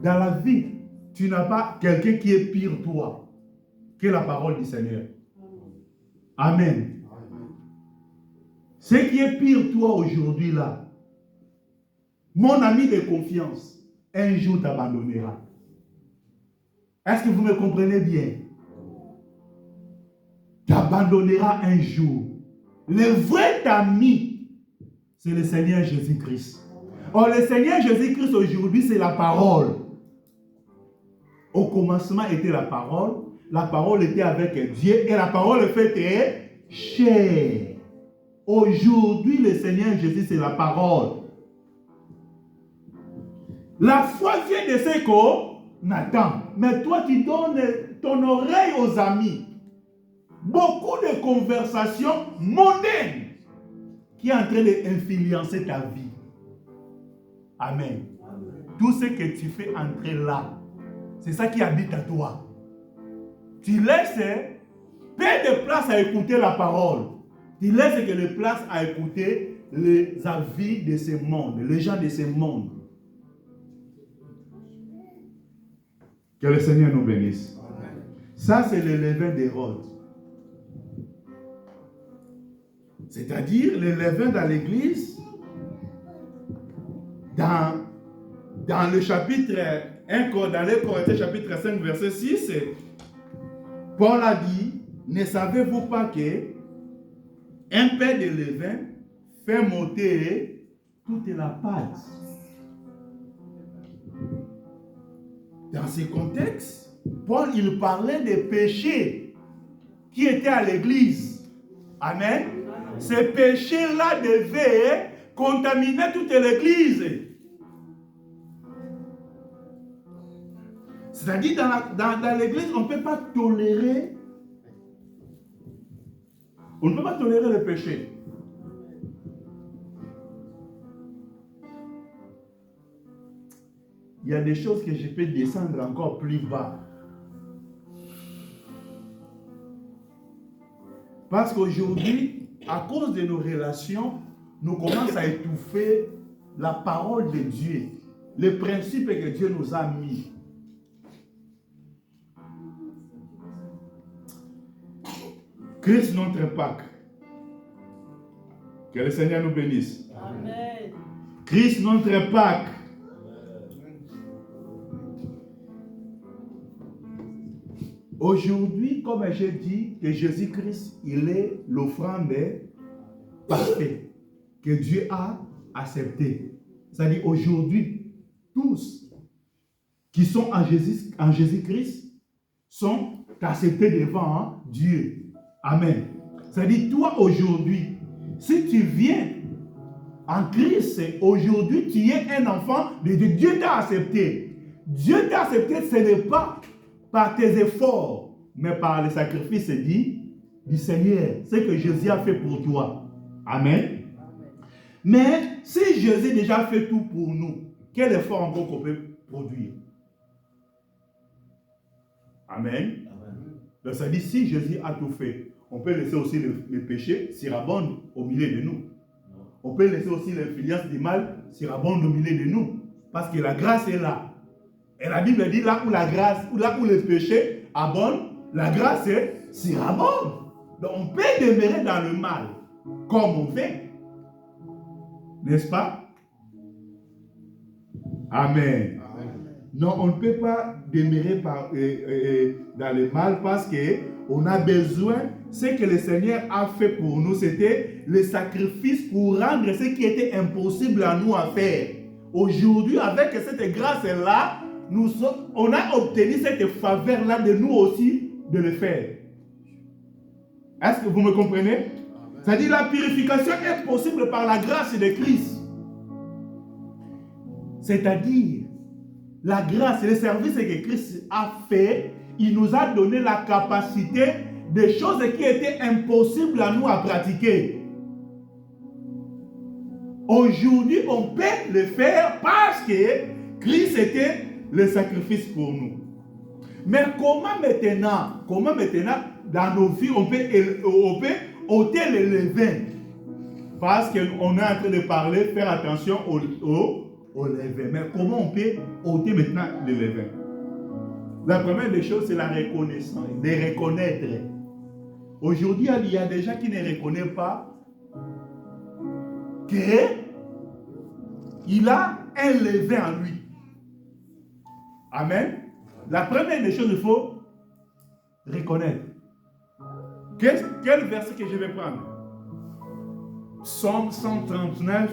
S1: Dans la vie, tu n'as pas quelqu'un qui est pire toi que la parole du Seigneur. Amen. Ce qui est pire toi aujourd'hui là, mon ami de confiance, un jour t'abandonnera. Est-ce que vous me comprenez bien? T'abandonnera un jour. Le vrai ami, c'est le Seigneur Jésus-Christ. Or, le Seigneur Jésus-Christ aujourd'hui, c'est la parole. Au commencement était la parole était avec Dieu et la parole fait chair. Aujourd'hui, le Seigneur Jésus, c'est la parole. La foi vient de ce qu'on attend. Mais toi, tu donnes ton oreille aux amis. Beaucoup de conversations mondaines qui est en train d'influencer ta vie. Amen. Tout ce que tu fais entrer là, c'est ça qui habite à toi. Tu laisses peu de place à écouter la parole. Tu laisses que de place à écouter les avis de ce monde, les gens de ce monde. Que le Seigneur nous bénisse. Amen. Ça, c'est le levain d'Hérode. C'est-à-dire le levain dans l'église, dans le chapitre 1, dans les Corinthiens chapitre 5, verset 6, Paul a dit, ne savez-vous pas que un peu de levain fait monter toute la pâte? Dans ce contexte, Paul, il parlait des péchés qui étaient à l'église. Amen. Ces péchés-là devaient contaminer toute l'église. C'est-à-dire, dans l'église, on ne peut pas tolérer. On ne peut pas tolérer le péché. Il y a des choses que je peux descendre encore plus bas. Parce qu'aujourd'hui, à cause de nos relations, nous commençons à étouffer la parole de Dieu, les principes que Dieu nous a mis. Christ notre Pâque. Que le Seigneur nous bénisse. Amen. Christ notre Pâque. Aujourd'hui, comme j'ai dit, que Jésus-Christ, il est l'offrande parfaite que Dieu a acceptée. C'est-à-dire aujourd'hui, tous qui sont en Jésus-Christ sont acceptés devant Dieu. Amen. C'est-à-dire toi aujourd'hui, si tu viens en Christ, aujourd'hui tu es un enfant de Dieu. Dieu t'a accepté. Dieu t'a accepté, ce n'est pas par tes efforts, mais par le sacrifice du Seigneur. Ce que Jésus a fait pour toi. Amen. Mais si Jésus a déjà fait tout pour nous, quel effort encore qu'on peut produire? Amen. Donc ça dit, si Jésus a tout fait, on peut laisser aussi le péché surabonde au milieu de nous. On peut laisser aussi l'influence du mal surabonde au milieu de nous. Parce que la grâce est là. Et la Bible dit là où la grâce, là où le péché abonde, la grâce est surabonde. Donc on peut demeurer dans le mal comme on fait. N'est-ce pas? Amen. Non, on ne peut pas demeurer dans le mal parce qu'on a besoin, ce que le Seigneur a fait pour nous, c'était le sacrifice pour rendre ce qui était impossible à nous à faire. Aujourd'hui, avec cette grâce-là, on a obtenu cette faveur-là de nous aussi de le faire. Est-ce que vous me comprenez? C'est-à-dire la purification est possible par la grâce de Christ. C'est-à-dire la grâce et le service que Christ a fait, il nous a donné la capacité des choses qui étaient impossibles à nous à pratiquer. Aujourd'hui, on peut le faire parce que Christ était le sacrifice pour nous. Mais comment maintenant, dans nos vies, on peut ôter le levain? Parce qu'on est en train de parler, faire attention au levain. Mais comment on peut ôter maintenant le levain? La première des choses, c'est la reconnaissance, de reconnaître. Aujourd'hui, il y a des gens qui ne reconnaissent pas qu'il a un levain en lui. Amen. La première des choses, il faut reconnaître. Quel verset que je vais prendre? Psaume 139,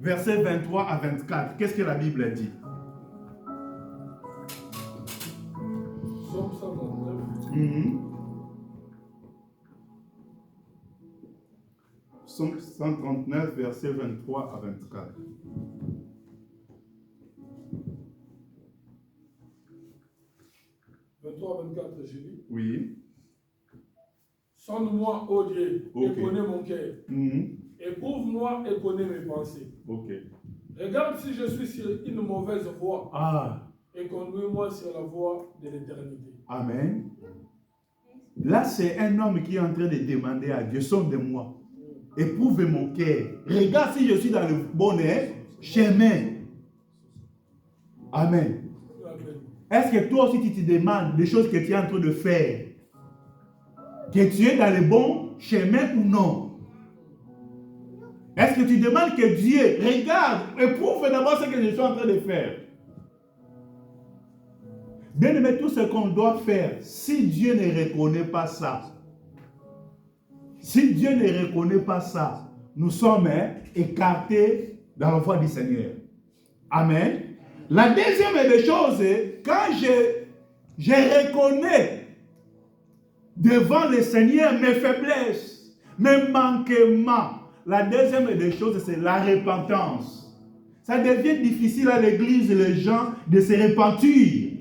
S1: versets 23 à 24. Qu'est-ce que la Bible dit?
S2: Psaume 139.
S1: Psaume 139, versets 23 à 24.
S2: à 24, j'ai lu.
S1: Oui.
S2: Sonde-moi, ô Dieu,
S1: Okay.
S2: et connais mon cœur. Éprouve-moi et connais mes pensées.
S1: Okay.
S2: Regarde si je suis sur une mauvaise voie.
S1: Ah.
S2: Et conduis-moi sur la voie de l'éternité.
S1: Amen. Là, c'est un homme qui est en train de demander à Dieu, sonde-moi, éprouve mon cœur. Regarde si je suis dans le bon chemin. Amen. Est-ce que toi aussi tu te demandes les choses que tu es en train de faire? Que tu es dans le bon chemin ou non? Est-ce que tu demandes que Dieu regarde, éprouve d'abord ce que je suis en train de faire? Bien aimé, tout ce qu'on doit faire, si Dieu ne reconnaît pas ça, si Dieu ne reconnaît pas ça, nous sommes écartés dans la voie du Seigneur. Amen. La deuxième des choses, quand je reconnais devant le Seigneur mes faiblesses, mes manquements, la deuxième des choses, c'est la repentance. Ça devient difficile à l'église, les gens, de se repentir.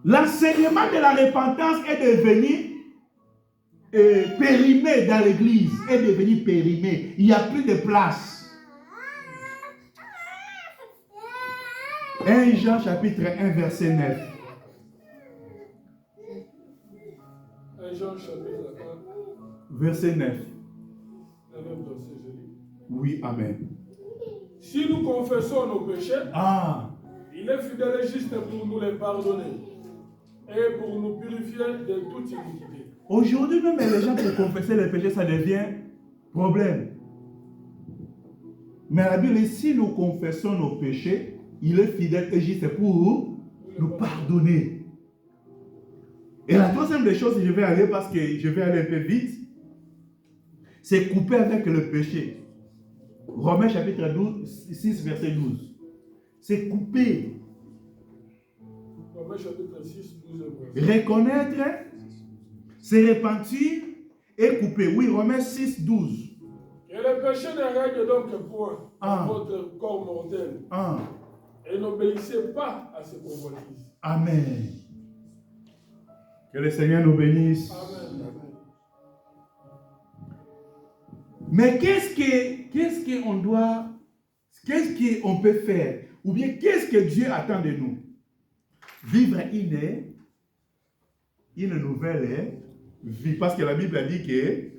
S1: L'enseignement de la repentance est devenu périmé dans l'église, est devenu périmé. Il n'y a plus de place. 1 Jean chapitre 1 verset 9.
S2: 1 Jean chapitre 1
S1: verset 9. Oui, amen.
S2: Si nous confessons nos péchés, il est fidèle et juste pour nous les pardonner et pour nous purifier de toute iniquité.
S1: Aujourd'hui, même les gens pour confesser les péchés, ça devient problème. Mais la Bible dit, si nous confessons nos péchés, il est fidèle et juste pour nous pardonner. Et la troisième des choses, je vais aller parce que je vais aller un peu vite, c'est couper avec le péché. Romains chapitre 6, verset 12. C'est couper.
S2: Romains chapitre 6, 12.
S1: Reconnaître, se repentir et couper. Oui, Romains 6, 12.
S2: Et le péché ne règne donc point dans votre corps mortel. Et n'obéissez pas à ses convoitises.
S1: Amen. Que le Seigneur nous bénisse.
S2: Amen.
S1: Mais qu'est-ce qu'on peut faire? Ou bien qu'est-ce que Dieu attend de nous? Vivre une nouvelle vie. Parce que la Bible a dit que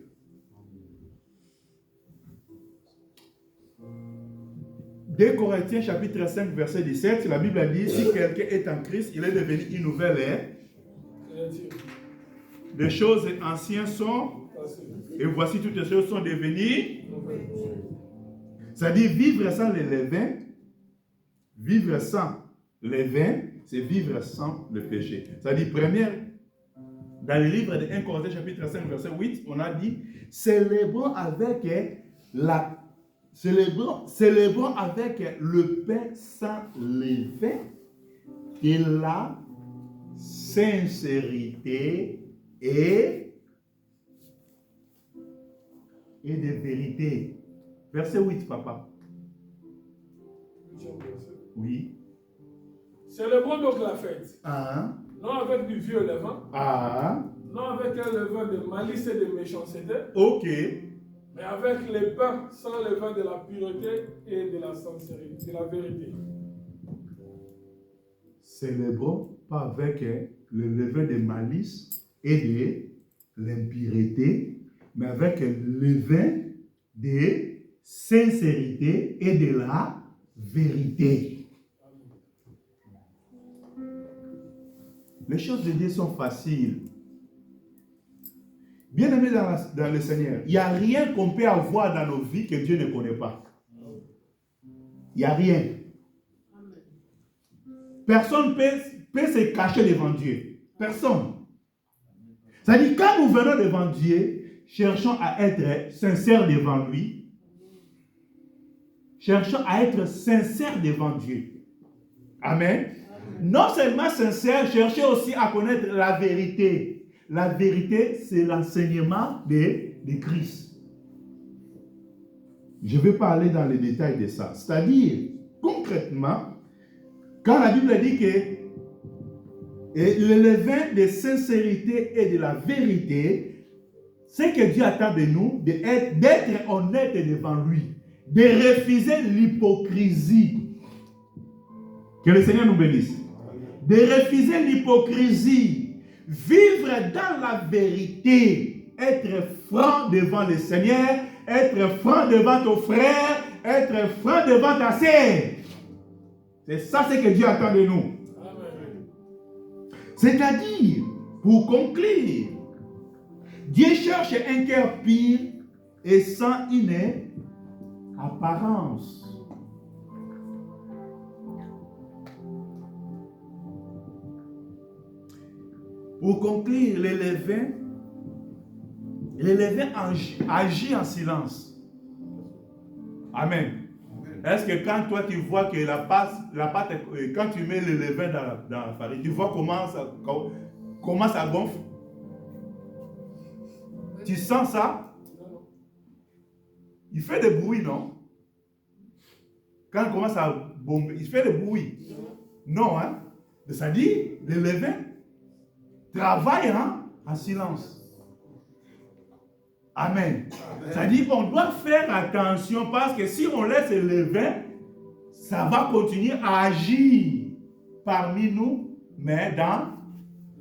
S1: 2 Corinthiens chapitre 5 verset 17, la Bible a dit, si quelqu'un est en Christ, il est devenu une nouvelle les choses anciennes sont, et voici toutes les choses sont devenues. C'est-à-dire vivre sans le levain, vivre sans levain, c'est vivre sans le péché. C'est-à-dire, première, dans le livre de 1 Corinthiens chapitre 5 verset 8, on a dit, célébrons avec le pain sans levain et la sincérité et de vérité. Verset 8, papa. Oui.
S2: Célébrons donc la fête. Non avec du vieux levain. Non avec un levain de malice et de méchanceté.
S1: Ok.
S2: Mais avec les pains sans levain de la pureté et de la sincérité, de la vérité.
S1: Célébrons pas avec le levain de malice et de l'impureté, mais avec le levain de sincérité et de la vérité. Les choses de Dieu sont faciles. Bien aimé dans le Seigneur, il n'y a rien qu'on peut avoir dans nos vies que Dieu ne connaît pas. Il n'y a rien. Personne ne peut se cacher devant Dieu. Personne. C'est-à-dire, quand nous venons devant Dieu, cherchons à être sincères devant lui. Cherchons à être sincères devant Dieu. Amen. Non seulement sincères, cherchez aussi à connaître la vérité. La vérité, c'est l'enseignement de Christ. Je ne vais pas aller dans les détails de ça. C'est-à-dire, concrètement, quand la Bible dit que le levain de sincérité et de la vérité, c'est que Dieu attend de nous d'être honnête devant lui, de refuser l'hypocrisie. Que le Seigneur nous bénisse. de refuser l'hypocrisie, vivre dans la vérité, être franc devant le Seigneur, être franc devant ton frère, être franc devant ta sœur. C'est ça ce que Dieu attend de nous. C'est-à-dire, pour conclure, Dieu cherche un cœur pur et sans une apparence. Pour conclure, les levains agit en silence. Amen. Est-ce que quand toi tu vois que la pâte, quand tu mets le levain dans la farine, tu vois comment ça gonfle? Tu sens ça? Il fait des bruits, non? Quand il commence à bomber, il fait des bruits. Non, hein? Ça dit, le levain travaille en silence. Amen. Ça dit qu'on doit faire attention parce que si on laisse le levain, ça va continuer à agir parmi nous, mais dans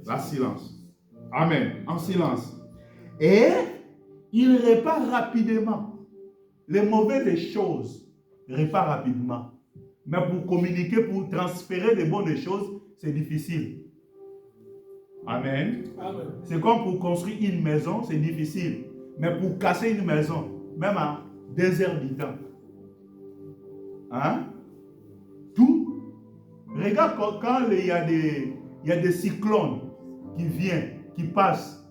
S1: la silence. Amen. En silence. Et il répare rapidement. Les mauvaises choses répare rapidement. Mais pour communiquer, pour transférer les bonnes choses, c'est difficile. Amen. Amen. C'est comme pour construire une maison, c'est difficile. Mais pour casser une maison, même à 2 heures du temps. Hein? Tout. Regarde quand il y a des cyclones qui viennent, qui passent.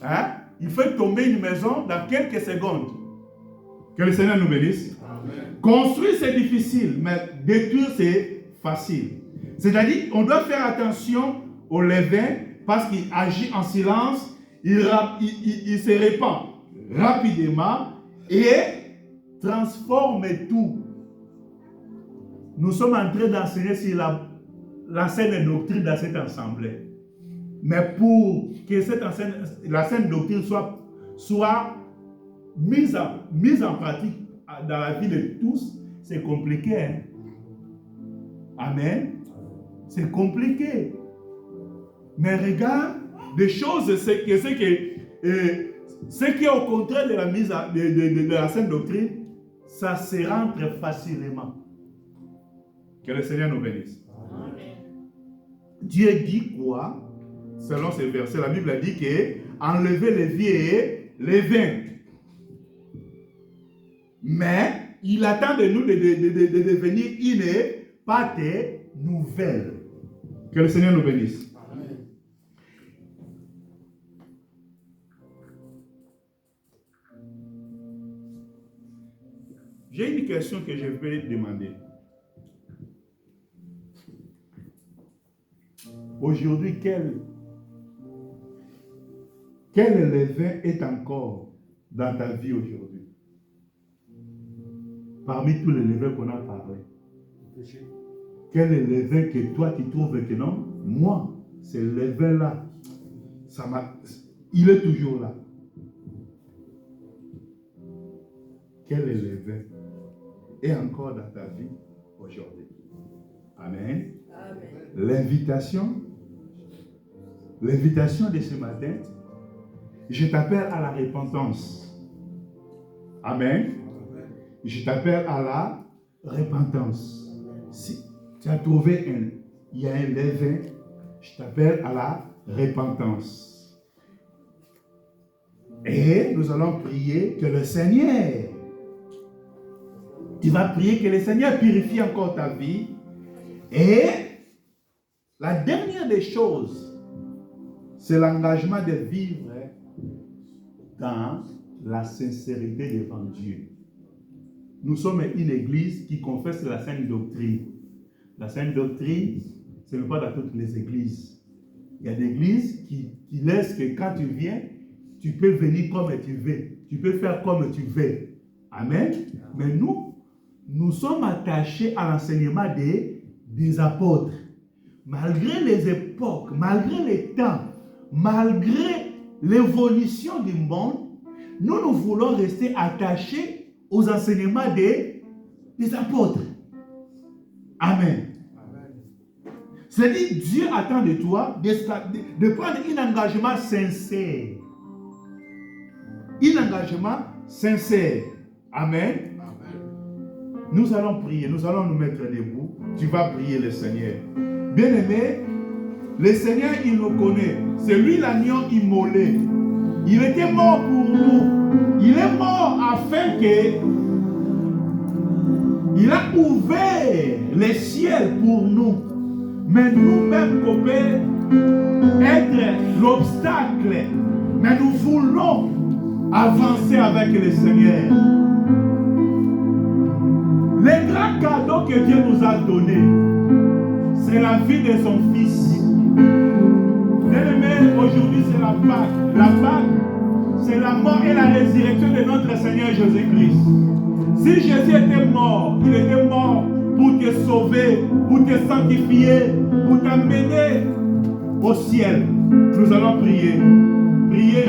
S1: Hein? Il fait tomber une maison dans quelques secondes. Que le Seigneur nous bénisse. Amen. Construire, c'est difficile, mais détruire, c'est facile. C'est-à-dire, on doit faire attention au levain parce qu'il agit en silence, il se répand rapidement et transforme tout. Nous sommes en train d'enseigner sur la saine doctrine dans cette assemblée. Mais pour que la saine doctrine soit mise en pratique dans la vie de tous, c'est compliqué. Hein? Amen. C'est compliqué. Mais regarde, des choses, ce qui est au contraire de la mise de la saine doctrine, ça se rentre facilement. Que le Seigneur nous bénisse. Amen. Dieu dit quoi? Selon ces versets, la Bible a dit que enlever les vieux les vins. Mais il attend de nous de devenir une pâte nouvelle. Que le Seigneur nous bénisse. Amen. J'ai une question que je vais demander. Aujourd'hui, quel levain est encore dans ta vie aujourd'hui? Parmi tous les levains qu'on a parlé. Quel est le levain que toi tu trouves que non? Moi, ce levain-là, il est toujours là. Quel est le levain est encore dans ta vie aujourd'hui? Amen. Amen. L'invitation de ce matin, je t'appelle à la repentance. Amen. Je t'appelle à la repentance. Si tu as trouvé il y a un levain, je t'appelle à la repentance. Et nous allons prier que le Seigneur, tu vas prier que le Seigneur purifie encore ta vie. Et la dernière des choses, c'est l'engagement de vivre dans la sincérité devant Dieu. Nous sommes une église qui confesse la saine doctrine. La saine doctrine, ce n'est pas dans toutes les églises. Il y a des églises qui laissent que quand tu viens, tu peux venir comme tu veux. Tu peux faire comme tu veux. Amen. Mais nous sommes attachés à l'enseignement des apôtres. Malgré les époques, malgré les temps, malgré l'évolution du monde, nous voulons rester attachés aux enseignements des apôtres. Amen. Amen. C'est-à-dire, Dieu attend de toi de prendre un engagement sincère. Un engagement sincère. Amen. Nous allons prier, nous allons nous mettre debout. Tu vas prier le Seigneur. Bien-aimé, le Seigneur, il nous connaît. C'est lui l'agneau immolé. Il était mort pour nous. Il est mort afin que il a ouvert les ciels pour nous. Mais nous-mêmes, copains, être l'obstacle. Mais nous voulons avancer avec le Seigneur. Le grand cadeau que Dieu nous a donné, c'est la vie de son Fils. Bien-aimé, aujourd'hui c'est la Pâque. La Pâque, c'est la mort et la résurrection de notre Seigneur Jésus-Christ. Si Jésus était mort, il était mort pour te sauver, pour te sanctifier, pour t'amener au ciel. Nous allons prier. Prier.